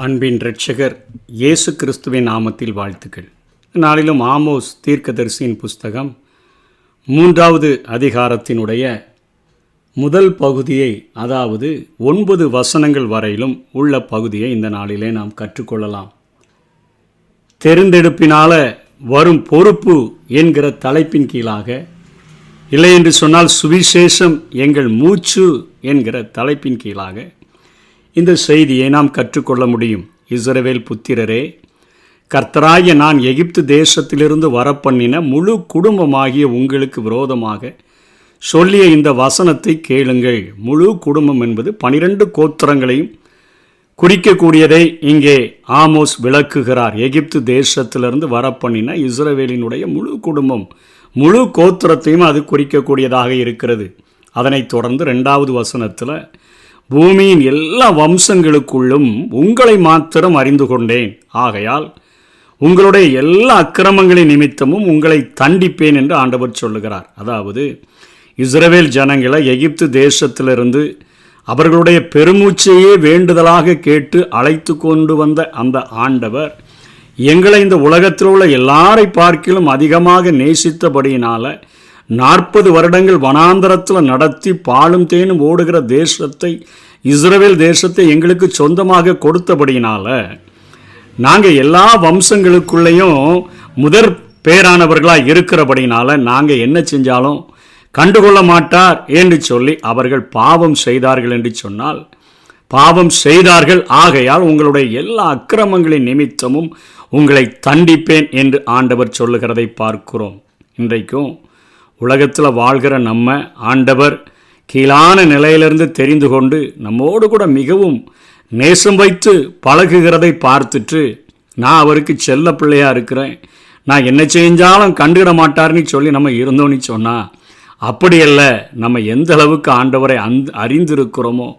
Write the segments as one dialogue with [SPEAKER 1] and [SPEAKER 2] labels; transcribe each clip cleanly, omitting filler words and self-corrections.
[SPEAKER 1] அன்பின் இரட்சகர் இயேசு கிறிஸ்துவின் நாமத்தில் வாழ்த்துக்கள். நாளிலும் ஆமோஸ் தீர்க்கதரிசியின் புஸ்தகம் 3வது அதிகாரத்தினுடைய முதல் பகுதியை, அதாவது 9 வசனங்கள் வரையிலும் உள்ள பகுதியை இந்த நாளிலே நாம் கற்றுக்கொள்ளலாம். தெரிந்தெடுப்பினால வரும் பொறுப்பு என்கிற தலைப்பின் கீழாக, இல்லை என்று சொன்னால் சுவிசேஷம் எங்கள் மூச்சு என்கிற தலைப்பின் கீழாக இந்த செய்தியை நாம் கற்றுக்கொள்ள முடியும். இஸ்ரவேல் புத்திரரே, கர்த்தராகிய நான் எகிப்து தேசத்திலிருந்து வரப்பண்ணின முழு குடும்பமாகிய உங்களுக்கு விரோதமாக சொல்லிய இந்த வசனத்தை கேளுங்கள். முழு குடும்பம் என்பது 12 கோத்திரங்களையும் குறிக்கக்கூடியதை இங்கே ஆமோஸ் விளக்குகிறார். எகிப்து தேசத்திலிருந்து வரப்பண்ணின இஸ்ரவேலினுடைய முழு குடும்பம், முழு கோத்திரத்தையும் அது குறிக்கக்கூடியதாக இருக்கிறது. அதனைத் தொடர்ந்து 2வது வசனத்தில், பூமியின் எல்லா வம்சங்களுக்குள்ளும் உங்களை மாத்திரம் அறிந்து கொண்டேன், ஆகையால் உங்களுடைய எல்லா அக்கிரமங்களின் நிமித்தமும் உங்களை தண்டிப்பேன் என்று ஆண்டவர் சொல்லுகிறார். அதாவது இஸ்ரவேல் ஜனங்களை எகிப்து தேசத்திலிருந்து அவர்களுடைய பெருமூச்சையே வேண்டுதலாக கேட்டு அழைத்து கொண்டு வந்த அந்த ஆண்டவர் எங்களை இந்த உலகத்தில் உள்ள எல்லாரை பார்க்கிலும் அதிகமாக நேசித்தபடியினால 40 வருடங்கள் வனாந்தரத்தில் நடத்தி பாலும் தேனும் ஓடுகிற தேசத்தை, இஸ்ரவேல் தேசத்தை எங்களுக்கு சொந்தமாக கொடுத்தபடியினால நாங்கள் எல்லா வம்சங்களுக்குள்ளேயும் முதற் பேரானவர்களாக இருக்கிறபடினால நாங்கள் என்ன செஞ்சாலும் கண்டுகொள்ள மாட்டார் என்று சொல்லி அவர்கள் பாவம் செய்தார்கள் என்று சொன்னால், பாவம் செய்தார்கள், ஆகையால் உங்களுடைய எல்லா அக்கிரமங்களின் நிமித்தமும் உங்களை தண்டிப்பேன் என்று ஆண்டவர் சொல்லுகிறதை பார்க்கிறோம். இன்றைக்கும் உலகத்தில் வாழ்கிற நம்ம ஆண்டவர் கீழான நிலையிலிருந்து தெரிந்து கொண்டு நம்மோடு கூட மிகவும் நேசம் வைத்து பழகுகிறதை பார்த்துட்டு, நான் அவருக்கு செல்ல பிள்ளையாக இருக்கிறேன், நான் என்ன செஞ்சாலும் கண்டுகிட மாட்டார்னு சொல்லி நம்ம இருந்தோன்னு சொன்னால், அப்படியல்ல. நம்ம எந்த அளவுக்கு ஆண்டவரை அறிந்திருக்கிறோமோ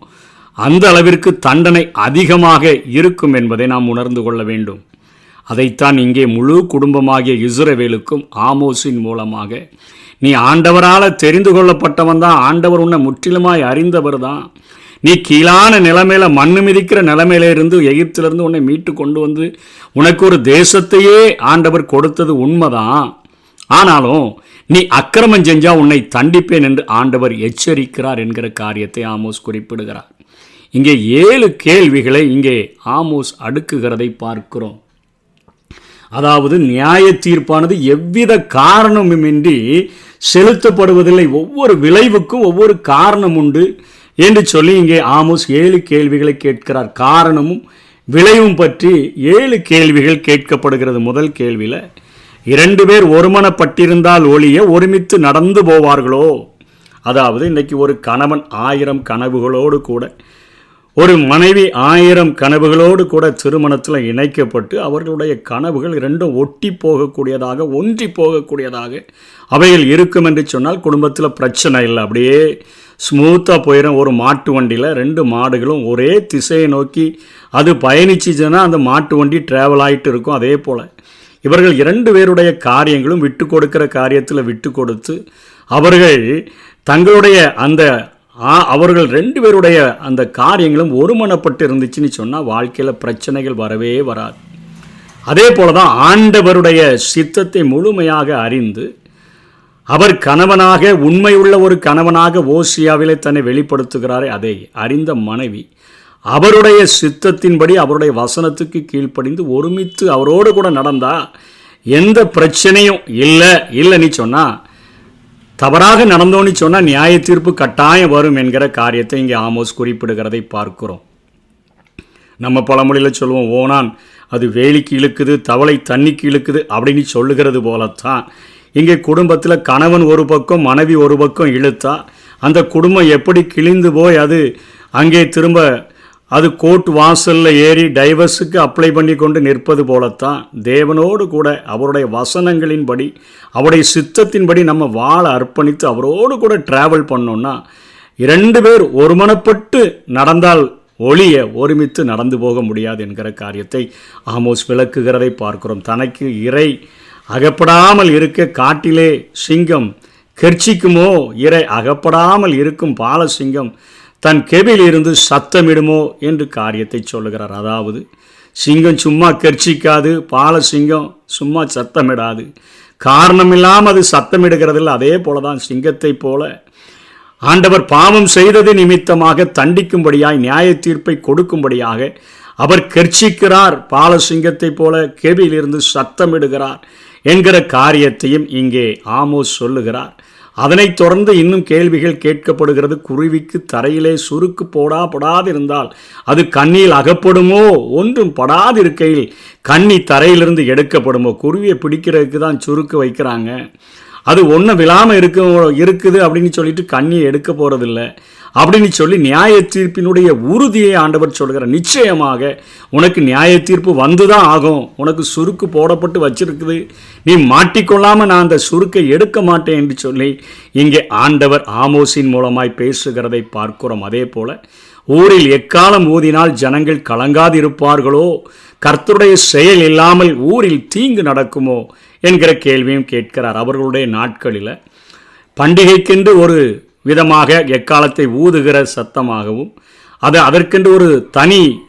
[SPEAKER 1] அந்த அளவிற்கு தண்டனை அதிகமாக இருக்கும் என்பதை நாம் உணர்ந்து கொள்ள வேண்டும். அதைத்தான் இங்கே முழு குடும்பமாகிய இஸ்ரவேலுக்கும் ஆமோஸின் மூலமாக, நீ ஆண்டவரால் தெரிந்து கொள்ளப்பட்டவன் தான், ஆண்டவர் உன்னை முற்றிலுமாய் அறிந்தவர் தான், நீ கீழான நிலைமையில மண்ணு மிதிக்கிற நிலைமையிலிருந்து எகிப்திலிருந்து உன்னை மீட்டு கொண்டு வந்து உனக்கு ஒரு தேசத்தையே ஆண்டவர் கொடுத்தது உண்மைதான், ஆனாலும் நீ அக்கிரமம் செஞ்சா உன்னை தண்டிப்பேன் என்று ஆண்டவர் எச்சரிக்கிறார் என்கிற காரியத்தை ஆமோஸ் குறிப்பிடுகிறார். இங்கே 7 கேள்விகளை இங்கே ஆமோஸ் அடுக்குகிறதை பார்க்கிறோம். அதாவது நியாய தீர்ப்பானது எவ்வித காரணமுமின்றி செலுத்தப்படுவதில்லை, ஒவ்வொரு விளைவுக்கும் ஒவ்வொரு காரணம் உண்டு என்று சொல்லி இங்கே ஆமோஸ் 7 கேள்விகளை கேட்கிறார். காரணமும் விளைவும் பற்றி 7 கேள்விகள் கேட்கப்படுகிறது. முதல் கேள்வியில், 2 பேர் ஒருமனப்பட்டிருந்தால் ஒழிய ஒருமித்து நடந்து போவார்களோ? அதாவது இன்றைக்கி ஒரு கணவன் 1000 கனவுகளோடு கூட, ஒரு மனைவி 1000 கனவுகளோடு கூட திருமணத்தில் இணைக்கப்பட்டு அவர்களுடைய கனவுகள் 2ம் ஒட்டி போகக்கூடியதாக, ஒன்றி போகக்கூடியதாக அவைகள் இருக்கும் என்று சொன்னால் குடும்பத்தில் பிரச்சனை இல்லை, அப்படியே ஸ்மூத்தாக போயிடும். ஒரு மாட்டு வண்டியில் 2 மாடுகளும் ஒரே திசையை நோக்கி அது பயணிச்சுன்னா அந்த மாட்டு வண்டி ட்ராவல் ஆகிட்டு இருக்கும். அதே போல் இவர்கள் 2 பேருடைய காரியங்களும் விட்டு கொடுக்கிற காரியத்தில் விட்டு கொடுத்து அவர்கள் தங்களுடைய அவர்கள் 2 பேருடைய அந்த காரியங்களும் ஒருமனப்பட்டு இருந்துச்சுன்னு சொன்னால் வாழ்க்கையில் பிரச்சனைகள் வரவே வராது. அதே போல தான் ஆண்டவருடைய சித்தத்தை முழுமையாக அறிந்து அவர் கணவனாக, உண்மையுள்ள ஒரு கணவனாக ஓசியாவிலே தன்னை வெளிப்படுத்துகிறாரே, அதை அறிந்த மனைவி அவருடைய சித்தத்தின்படி அவருடைய வசனத்துக்கு கீழ்ப்படிந்து ஒருமித்து அவரோடு கூட நடந்தா எந்த பிரச்சனையும் இல்லைன்னு சொன்னால், தவறாக நடந்தோன்னு சொன்னால் நியாய தீர்ப்பு கட்டாயம் வரும் என்கிற காரியத்தை இங்கே ஆமோஸ் குறிப்பிடுகிறதை பார்க்கிறோம். நம்ம பழமொழியில் சொல்லுவோம், ஓனான் அது வேலிக்கு இழுக்குது, தவளை தண்ணிக்கு இழுக்குது அப்படின்னு சொல்லுகிறது போலத்தான் இங்கே குடும்பத்தில் கணவன் ஒரு பக்கம் மனைவி ஒரு பக்கம் இழுத்தா அந்த குடும்பம் எப்படி கிழிந்து போய் அது அங்கே திரும்ப அது கோர்ட் வாசலில் ஏறி டைவர்ஸுக்கு அப்ளை பண்ணி கொண்டு நிற்பது போலத்தான் தேவனோடு கூட அவருடைய வசனங்களின்படி அவருடைய சித்தத்தின்படி நம்ம வாழ அர்ப்பணித்து அவரோடு கூட ட்ராவல் பண்ணோன்னா 2 பேர் ஒருமனப்பட்டு நடந்தால் ஒளிய ஒருமித்து நடந்து போக முடியாது என்கிற காரியத்தை ஆமோஸ் விளக்குகிறதை பார்க்கிறோம். தனக்கு இறை அகப்படாமல் இருக்க காட்டிலே சிங்கம் கெர்ச்சிக்குமோ, இறை அகப்படாமல் இருக்கும் பாலசிங்கம் தன் கெபில் இருந்து சத்தமிடுமோ என்று காரியத்தை சொல்லுகிறார். அதாவது சிங்கம் சும்மா கர்ச்சிக்காது, பால சிங்கம் சும்மா சத்தமிடாது. காரணம் இல்லாமல் அது சத்தமிடுகிறதில்ல. அதே போல தான் சிங்கத்தை போல ஆண்டவர் பாவம் செய்தது நிமித்தமாக தண்டிக்கும்படியாய் நியாய தீர்ப்பை கொடுக்கும்படியாக அவர் கர்ச்சிக்கிறார். பால சிங்கத்தை போல கெபியிலிருந்து சத்தமிடுகிறார் என்கிற காரியத்தையும் இங்கே ஆமோஸ் சொல்லுகிறார். அதனைத் தொடர்ந்து இன்னும் கேள்விகள் கேட்கப்படுகிறது. குருவிக்கு தரையிலே சுருக்கு படாதிருந்தால் அது கண்ணியில் அகப்படுமோ? ஒன்றும் படாதிருக்கையில் கண்ணி தரையிலிருந்து எடுக்கப்படுமோ? குருவியை பிடிக்கிறதுக்கு தான் சுருக்கு வைக்கிறாங்க. அது ஒன்றும் விழாமல் இருக்குது அப்படின்னு சொல்லிட்டு கண்ணியை எடுக்க போகிறதில்ல அப்படின்னு சொல்லி நியாய தீர்ப்பினுடைய உறுதியை ஆண்டவர் சொல்கிறார். நிச்சயமாக உனக்கு நியாய தீர்ப்பு வந்து தான் ஆகும். உனக்கு சுருக்கு போடப்பட்டு வச்சிருக்குது, நீ மாட்டிக்கொள்ளாமல் நான் அந்த சுருக்கை எடுக்க மாட்டேன் என்று சொல்லி இங்கே ஆண்டவர் ஆமோஸின் மூலமாய் பேசுகிறதை பார்க்கிறோம். அதே போல ஊரில் எக்காலம் ஊதினால் ஜனங்கள் கலங்காதிருப்பார்களோ? கர்த்தருடைய செயல் இல்லாமல் ஊரில் தீங்கு நடக்குமோ என்கிற கேள்வியும் கேட்கிறார். அவர்களுடைய நாட்களில் பண்டிகைக்கென்று ஒரு விதமாக எக்காலத்தை ஊதுகிற சத்தமாகவும் அதற்கென்று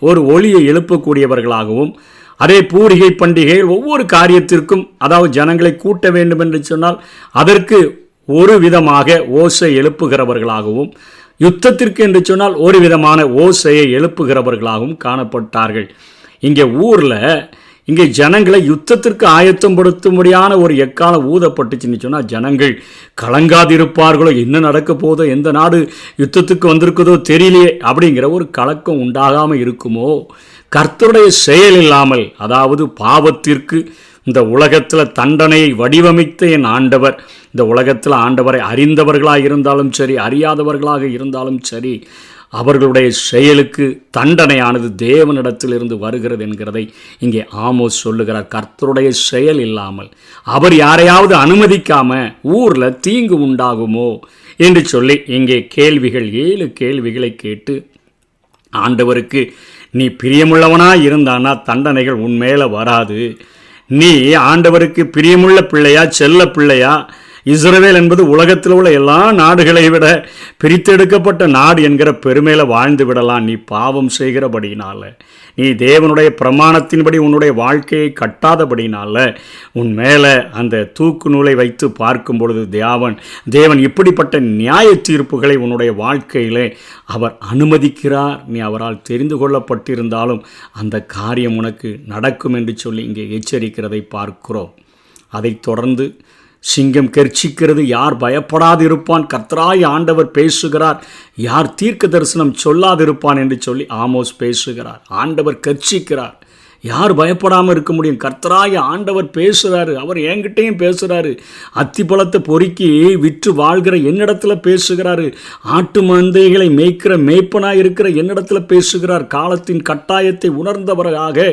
[SPEAKER 1] ஒரு ஒளியை எழுப்பக்கூடியவர்களாகவும், அதே பூரிகை பண்டிகை ஒவ்வொரு காரியத்திற்கும் அதாவது ஜனங்களை கூட்ட வேண்டும் என்று சொன்னால் அதற்கு ஒரு விதமாக ஓசை எழுப்புகிறவர்களாகவும், யுத்தத்திற்கு என்று சொன்னால் ஒரு விதமான ஓசையை எழுப்புகிறவர்களாகவும் காணப்பட்டார்கள். இங்கே ஊரில் இங்கே ஜனங்களை யுத்தத்திற்கு ஆயத்தப்படுத்தும்படியான ஒரு எக்காலம் ஊதப்பட்டுச்சுன்னு சொன்னால் ஜனங்கள் கலங்காதிருப்பார்களோ? என்ன நடக்க போதோ, எந்த நாடு யுத்தத்துக்கு வந்திருக்குதோ தெரியலையே அப்படிங்கிற ஒரு கலக்கம் உண்டாகாமல் இருக்குமோ? கர்த்தருடைய செயல் இல்லாமல், அதாவது பாவத்திற்கு இந்த உலகத்தில் தண்டனையை வடிவமைத்த என் ஆண்டவர், இந்த உலகத்தில் ஆண்டவரை அறிந்தவர்களாக இருந்தாலும் சரி, அறியாதவர்களாக இருந்தாலும் சரி, அவர்களுடைய செயலுக்கு தண்டனையானது தேவனிடத்திலிருந்து வருகிறது என்கிறதை இங்கே ஆமோஸ் சொல்லுகிறார். கர்த்தருடைய செயல் இல்லாமல், அவர் யாரையாவது அனுமதிக்காம ஊரில் தீங்கு உண்டாகுமோ என்று சொல்லி இங்கே 7 கேள்விகளை கேட்டு ஆண்டவருக்கு நீ பிரியமுள்ளவனாக இருந்தானா தண்டனைகள் உன் மேலே வராது. நீ ஆண்டவருக்கு பிரியமுள்ள பிள்ளையா, செல்ல பிள்ளையா? இஸ்ரவேல் என்பது உலகத்தில் உள்ள எல்லா நாடுகளை விட பிரித்தெடுக்கப்பட்ட நாடு என்கிற பெருமையில் வாழ்ந்து விடலாம். நீ பாவம் செய்கிறபடினால, நீ தேவனுடைய பிரமாணத்தின்படி உன்னுடைய வாழ்க்கையை கட்டாதபடினால உன் மேலே அந்த தூக்கு நூலை வைத்து பார்க்கும் பொழுது தேவன் இப்படிப்பட்ட நியாய தீர்ப்புகளை உன்னுடைய வாழ்க்கையிலே அவர் அனுமதிக்கிறார். நீ அவரால் தெரிந்து கொள்ளப்பட்டிருந்தாலும் அந்த காரியம் உனக்கு நடக்கும் என்று சொல்லி இங்கே எச்சரிக்கிறதை பார்க்கிறோம். அதைத் தொடர்ந்து சிங்கம் கர்ச்சிக்கிறது, யார் பயப்படாதிருப்பான்? கர்த்தராய் ஆண்டவர் பேசுகிறார், யார் தீர்க்க தரிசனம் சொல்லாதிருப்பான் என்று சொல்லி ஆமோஸ் பேசுகிறார். ஆண்டவர் கர்ச்சிக்கிறார், யார் பயப்படாமல் இருக்க முடியும்? கர்த்தராய ஆண்டவர் பேசுகிறாரு, அவர் என்கிட்டையும் பேசுகிறாரு. அத்திப்பழத்தை பொறுக்கி விற்று வாழ்கிற என்னிடத்துல பேசுகிறாரு. ஆட்டு மந்தைகளை மேய்க்கிற மேய்ப்பனாக இருக்கிற என்னிடத்துல பேசுகிறார். காலத்தின் கட்டாயத்தை உணர்ந்தவராக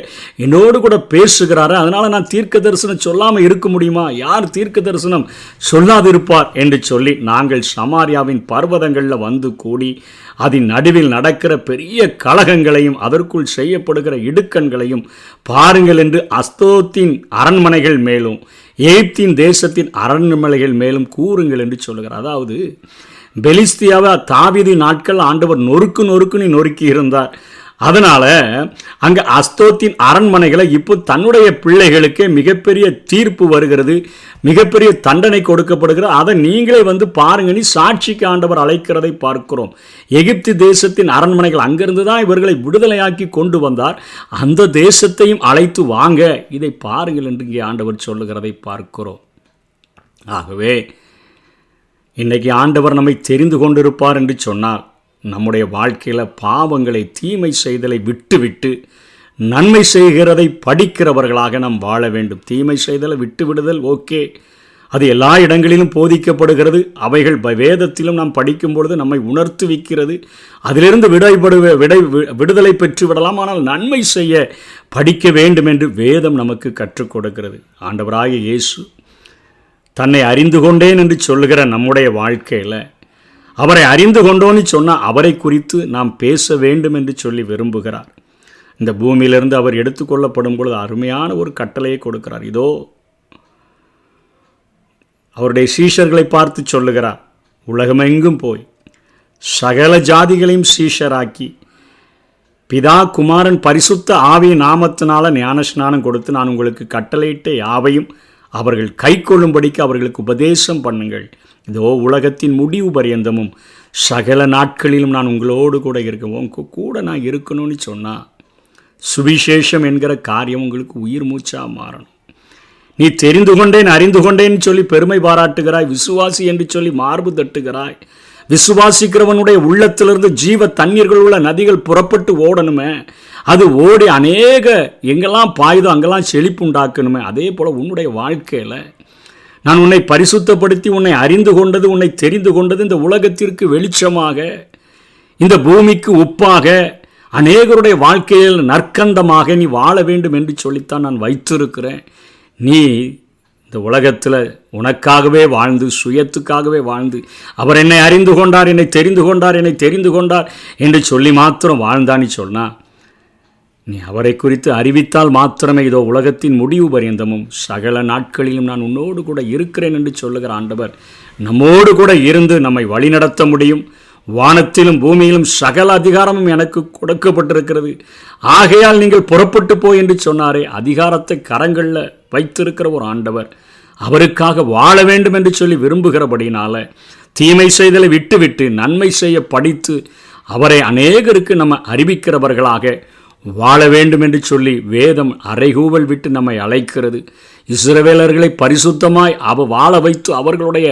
[SPEAKER 1] என்னோடு கூட பேசுகிறாரு. அதனால் நான் தீர்க்க தரிசனம் சொல்லாமல் இருக்க முடியுமா? யார் தீர்க்க தரிசனம் சொல்லாதிருப்பார் என்று சொல்லி நாங்கள் சமாரியாவின் பர்வதங்களில் வந்து கூடி அதன் நடுவில் நடக்கிற பெரிய கலகங்களையும் அதற்குள் செய்யப்படுகிற இடுக்கண்களையும் பாருங்கள் என்று அஸ்தோத்தின் அரண்மனைகள் மேலும் எகிப்தின் தேசத்தின் அரண்மனைகள் மேலும் கூறுங்கள் என்று சொல்லுகிறார். அதாவது பெலிஸ்தியாவை தாவீது நாட்கள் ஆண்டவர் நொறுக்குன்னு நொறுக்கி இருந்தார். அதனால் அங்கே அஸ்தோத்தின் அரண்மனைகளை இப்போ தன்னுடைய பிள்ளைகளுக்கே மிகப்பெரிய தீர்ப்பு வருகிறது, மிகப்பெரிய தண்டனை கொடுக்கப்படுகிறது. அதை நீங்களே வந்து பாருங்க, நீ சாட்சிக்கு ஆண்டவர் அழைக்கிறதை பார்க்கிறோம். எகிப்து தேசத்தின் அரண்மனைகள் அங்கிருந்து தான் இவர்களை விடுதலையாக்கி கொண்டு வந்தார். அந்த தேசத்தையும் அழைத்து வாங்க, இதை பாருங்கள் என்று இங்கே ஆண்டவர் சொல்லுகிறதை பார்க்கிறோம். ஆகவே இன்றைக்கி ஆண்டவர் நம்மை தெரிந்து கொண்டிருப்பார் என்று சொன்னால் நம்முடைய வாழ்க்கையில் பாவங்களை தீமை செய்தலை விட்டுவிட்டு நன்மை செய்கிறதை படிக்கிறவர்களாக நாம் வாழ வேண்டும். தீமை செய்தலை விட்டு விடுதல் ஓகே, அது எல்லா இடங்களிலும் போதிக்கப்படுகிறது. அவைகள் வேதத்திலும் நாம் படிக்கும் பொழுது நம்மை உணர்த்து வைக்கிறது. அதிலிருந்து விடுதலை பெற்று விடலாம். ஆனால் நன்மை செய்ய படிக்க வேண்டும் என்று வேதம் நமக்கு கற்றுக் கொடுக்கிறது. ஆண்டவராகிய இயேசு தன்னை அறிந்து கொண்டேன் என்று சொல்லுகிற நம்முடைய வாழ்க்கையில் அவரை அறிந்து கொண்டோன்னு சொன்னால் அவரை குறித்து நாம் பேச வேண்டும் என்று சொல்லி விரும்புகிறார். இந்த பூமியிலிருந்து அவர் எடுத்துக்கொள்ளப்படும் பொழுது அருமையான ஒரு கட்டளையை கொடுக்கிறார். இதோ அவருடைய சீஷர்களை பார்த்து சொல்லுகிறார், உலகமெங்கும் போய் சகல ஜாதிகளையும் சீஷராக்கி பிதா குமாரன் பரிசுத்த ஆவியின் நாமத்தினால ஞானஸ்நானம் கொடுத்து நான் உங்களுக்கு கட்டளையிட்ட யாவையும் அவர்கள் கை கொள்ளும்படிக்கு அவர்களுக்கு உபதேசம் பண்ணுங்கள். இதோ உலகத்தின் முடிவு பரியந்தமும் சகல நாட்களிலும் நான் உங்களோடு கூட இருக்கவும் கூட நான் இருக்கணும்னு சொன்னால் சுவிசேஷம் என்கிற காரியம் உங்களுக்கு உயிர் மூச்சாக மாறணும். நீ தெரிந்து கொண்டேன் அறிந்து கொண்டேன்னு சொல்லி பெருமை பாராட்டுகிறாய், விசுவாசி என்று சொல்லி மார்பு தட்டுகிறாய். விசுவாசிக்கிறவனுடைய உள்ளத்திலிருந்து ஜீவ தண்ணீர்கள் உள்ள நதிகள் புறப்பட்டு ஓடணுமே. அது ஓடி அநேக எங்கெல்லாம் பாயுதோ அங்கெல்லாம் செழிப்பு உண்டாக்கணுமே. அதே போல் உன்னுடைய வாழ்க்கையில் நான் உன்னை பரிசுத்தப்படுத்தி உன்னை அறிந்து கொண்டது, உன்னை தெரிந்து கொண்டது இந்த உலகத்திற்கு வெளிச்சமாக, இந்த பூமிக்கு உப்பாக, அநேகருடைய வாழ்க்கையில் நற்கந்தமாக நீ வாழ வேண்டும் என்று சொல்லித்தான் நான் வைத்திருக்கிறேன். நீ இந்த உலகத்தில் உனக்காகவே வாழ்ந்து, சுயத்துக்காகவே வாழ்ந்து, அவர் என்னை அறிந்து கொண்டார், என்னை தெரிந்து கொண்டார், என்னை தெரிந்து கொண்டார் என்று சொல்லி மாத்திரம் வாழ்ந்தான்னு சொன்னால், நீ அவரை குறித்து அறிவித்தால் மாத்திரமே இதோ உலகத்தின் முடிவு பரியந்தமும் சகல நாட்களிலும் நான் உன்னோடு கூட இருக்கிறேன் என்று சொல்லுகிற ஆண்டவர் நம்மோடு கூட இருந்து நம்மை வழிநடத்த முடியும். வானத்திலும் பூமியிலும் சகல அதிகாரமும் எனக்கு கொடுக்கப்பட்டிருக்கிறது, ஆகையால் நீங்கள் புறப்பட்டு போய் என்று சொன்னாரே. அதிகாரத்தை கரங்களில் வைத்திருக்கிற ஒரு ஆண்டவர், அவருக்காக வாழ வேண்டும் என்று சொல்லி விரும்புகிறபடினால தீமை செய்தலை விட்டுவிட்டு நன்மை செய்ய படித்து அவரை அநேகருக்கு நம்ம அறிவிக்கிறவர்களாக வாழ வேண்டும் என்று சொல்லி வேதம் அறைகூவல் விட்டு நம்மை அழைக்கிறது. இஸ்ரவேலர்களை பரிசுத்தமாய் வாழ வைத்து அவர்களுடைய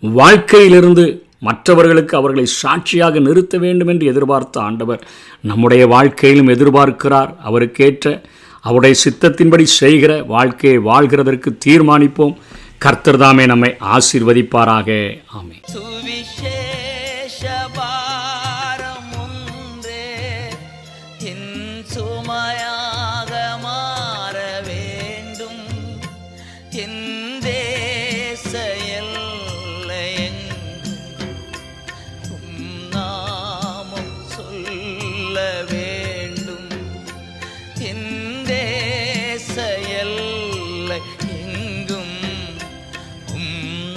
[SPEAKER 1] வாழ்க்கையிலிருந்து மற்றவர்களுக்கு அவர்களை சாட்சியாக நிறுத்த வேண்டும் என்று எதிர்பார்த்த ஆண்டவர் நம்முடைய வாழ்க்கையிலும் எதிர்பார்க்கிறார். அவருக்கேற்ற அவருடைய சித்தத்தின்படி செய்கிற வாழ்க்கையை வாழ்கிறதற்கு தீர்மானிப்போம். கர்த்தர் தாமே நம்மை ஆசீர்வதிப்பாராக. ஆமென்.
[SPEAKER 2] சுமையாக மாற வேண்டும் என் தேச எல்லையெங்கும் நாமம் சொல்ல வேண்டும். என் தேச எல்லை எங்கும்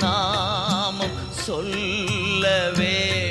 [SPEAKER 2] நாமம் சொல்ல வேண்டும்.